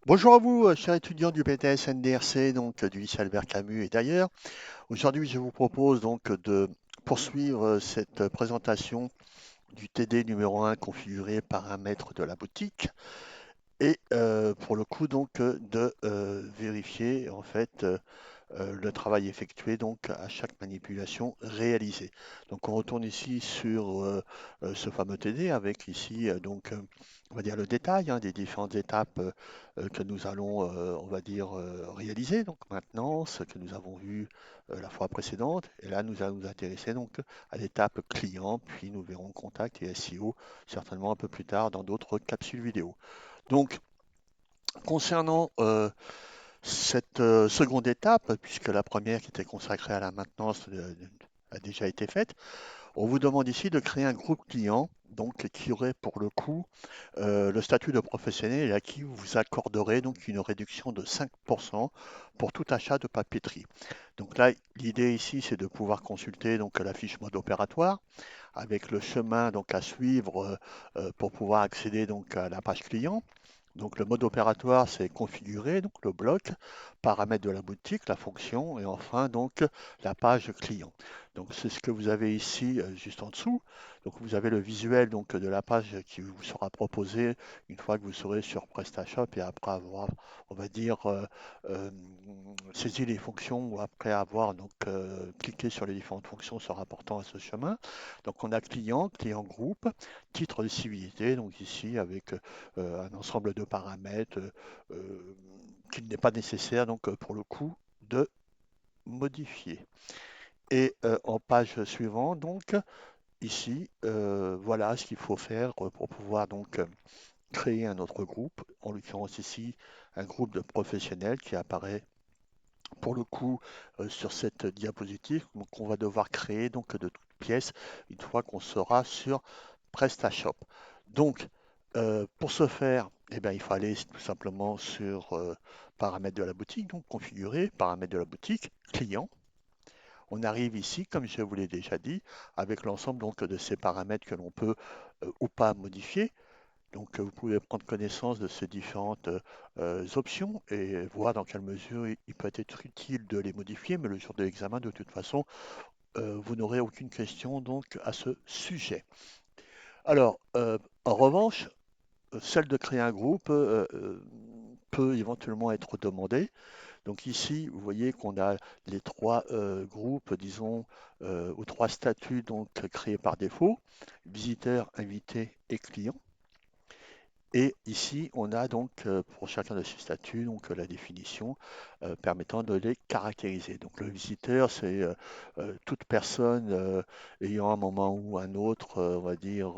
Bonjour à vous, chers étudiants du BTS NDRC, donc du lycée Albert Camus et d'ailleurs. Aujourd'hui, je vous propose donc de poursuivre cette présentation du TD numéro 1 configuré paramètres de la boutique et pour le coup donc de vérifier en fait le travail effectué donc à chaque manipulation réalisée. Donc on retourne ici sur ce fameux TD avec ici on va dire le détail hein, des différentes étapes que nous allons on va dire réaliser. Donc maintenant ce que nous avons vu la fois précédente et là nous allons nous intéresser donc à l'étape client puis nous verrons contact et SEO certainement un peu plus tard dans d'autres capsules vidéo. Donc concernant cette seconde étape, puisque la première qui était consacrée à la maintenance a déjà été faite, on vous demande ici de créer un groupe client, donc qui aurait pour le coup le statut de professionnel et à qui vous accorderez donc une réduction de 5% pour tout achat de papeterie. Donc là, l'idée ici, c'est de pouvoir consulter donc la fiche mode opératoire avec le chemin donc à suivre pour pouvoir accéder donc à la page client. Donc le mode opératoire, c'est configurer donc le bloc, paramètres de la boutique, la fonction et enfin donc la page client. Donc c'est ce que vous avez ici juste en dessous. Donc vous avez le visuel donc de la page qui vous sera proposée une fois que vous serez sur PrestaShop et après avoir, on va dire, euh, saisi les fonctions ou après avoir donc cliqué sur les différentes fonctions se rapportant à ce chemin. Donc on a client, client groupe, titre de civilité, donc ici avec un ensemble de paramètres qu'il n'est pas nécessaire donc pour le coup de modifier. Et en page suivante, donc ici, voilà ce qu'il faut faire pour pouvoir donc créer un autre groupe, en l'occurrence ici un groupe de professionnels qui apparaît pour le coup sur cette diapositive qu'on va devoir créer donc de toutes pièces une fois qu'on sera sur PrestaShop. Donc, pour ce faire, eh ben, il faut aller tout simplement sur paramètres de la boutique, donc configurer, paramètres de la boutique, client. On arrive ici, comme je vous l'ai déjà dit, avec l'ensemble donc de ces paramètres que l'on peut ou pas modifier. Donc, vous pouvez prendre connaissance de ces différentes options et voir dans quelle mesure il peut être utile de les modifier, mais le jour de l'examen, de toute façon, vous n'aurez aucune question donc à ce sujet. Alors, en revanche, celle de créer un groupe peut éventuellement être demandée. Donc ici, vous voyez qu'on a les trois groupes, disons, ou trois statuts donc créés par défaut, visiteur, invité et client. Et ici, on a donc pour chacun de ces statuts donc la définition permettant de les caractériser. Donc le visiteur, c'est toute personne ayant à un moment ou un autre, on va dire,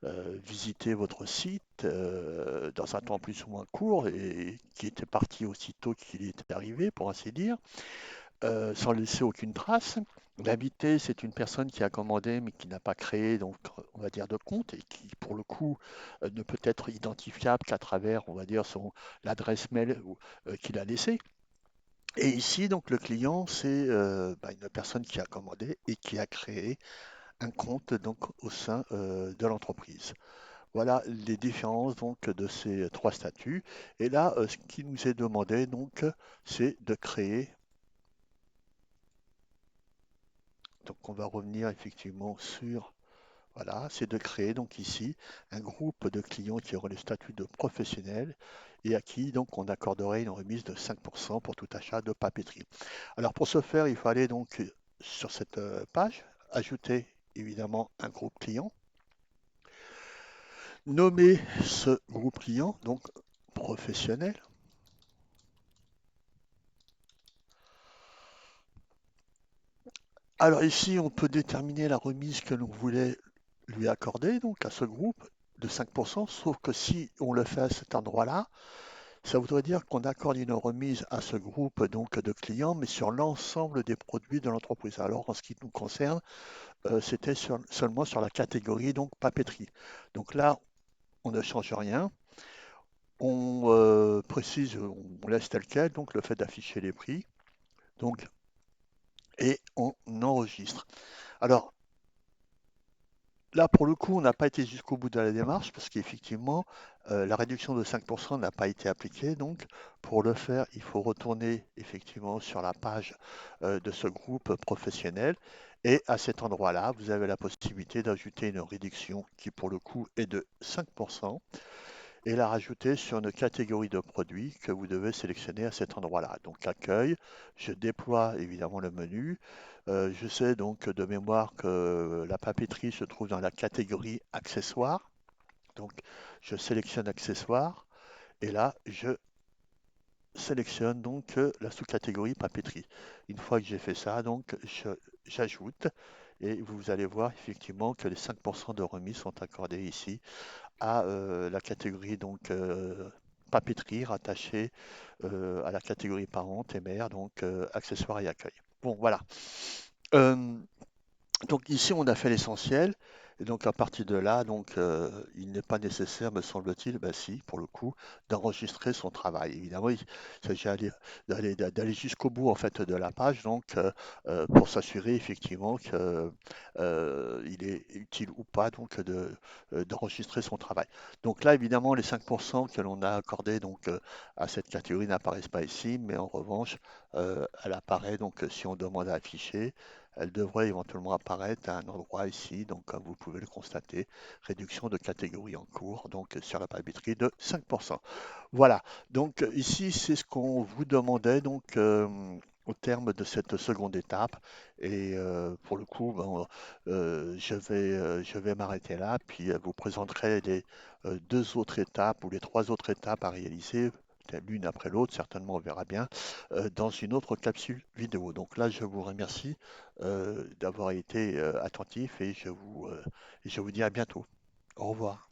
visité votre site dans un temps plus ou moins court et qui était parti aussitôt qu'il était arrivé, pour ainsi dire sans laisser aucune trace. L'invité, c'est une personne qui a commandé mais qui n'a pas créé, donc on va dire, de compte et qui, pour le coup, ne peut être identifiable qu'à travers, on va dire, l'adresse mail qu'il a laissée. Et ici, donc, le client, c'est une personne qui a commandé et qui a créé un compte donc au sein de l'entreprise. Voilà les différences donc de ces trois statuts. Et là, ce qui nous est demandé donc, c'est de créer. Donc, on va revenir effectivement sur, voilà, c'est de créer donc ici un groupe de clients qui auront le statut de professionnel et à qui donc on accorderait une remise de 5% pour tout achat de papeterie. Alors pour ce faire, il faut aller donc sur cette page, ajouter évidemment un groupe client, nommer ce groupe client, donc professionnel. Alors ici, on peut déterminer la remise que l'on voulait lui accorder donc à ce groupe de 5%, sauf que si on le fait à cet endroit-là, ça voudrait dire qu'on accorde une remise à ce groupe donc de clients, mais sur l'ensemble des produits de l'entreprise. Alors en ce qui nous concerne, c'était seulement sur la catégorie donc papeterie. Donc là, on ne change rien. On précise, on laisse tel quel, donc le fait d'afficher les prix, donc, et on enregistre. Alors là, pour le coup, on n'a pas été jusqu'au bout de la démarche parce qu'effectivement, La réduction de 5% n'a pas été appliquée, donc pour le faire, il faut retourner effectivement sur la page de ce groupe professionnel. Et à cet endroit-là, vous avez la possibilité d'ajouter une réduction qui, pour le coup, est de 5% et la rajouter sur une catégorie de produits que vous devez sélectionner à cet endroit-là. Donc accueil, je déploie évidemment le menu. Je sais donc de mémoire que la papeterie se trouve dans la catégorie accessoires. Donc je sélectionne accessoires et là je sélectionne donc la sous-catégorie papeterie. Une fois que j'ai fait ça, donc j'ajoute et vous allez voir effectivement que les 5% de remise sont accordés ici à la catégorie donc papeterie rattachée à la catégorie parents et mères, donc accessoires et accueil. Bon, voilà. Euh, donc ici, on a fait l'essentiel. Et donc à partir de là, donc il n'est pas nécessaire, me semble-t-il, bah si, pour le coup, d'enregistrer son travail. Évidemment, il s'agit d'aller jusqu'au bout en fait de la page, donc pour s'assurer effectivement que il est utile ou pas donc d'enregistrer son travail. Donc là, évidemment, les 5% que l'on a accordés donc à cette catégorie n'apparaissent pas ici, mais en revanche, elle apparaît donc si on demande à afficher. Elle devrait éventuellement apparaître à un endroit ici, donc comme vous pouvez le constater, réduction de catégorie en cours, donc sur la papeterie de 5%. Voilà, donc ici c'est ce qu'on vous demandait donc au terme de cette seconde étape. Et pour le coup, bon, je vais m'arrêter là, puis vous présenterai les deux autres étapes ou les trois autres étapes à réaliser l'une après l'autre, certainement on verra bien, dans une autre capsule vidéo. Donc là, je vous remercie d'avoir été attentif et je vous dis à bientôt. Au revoir.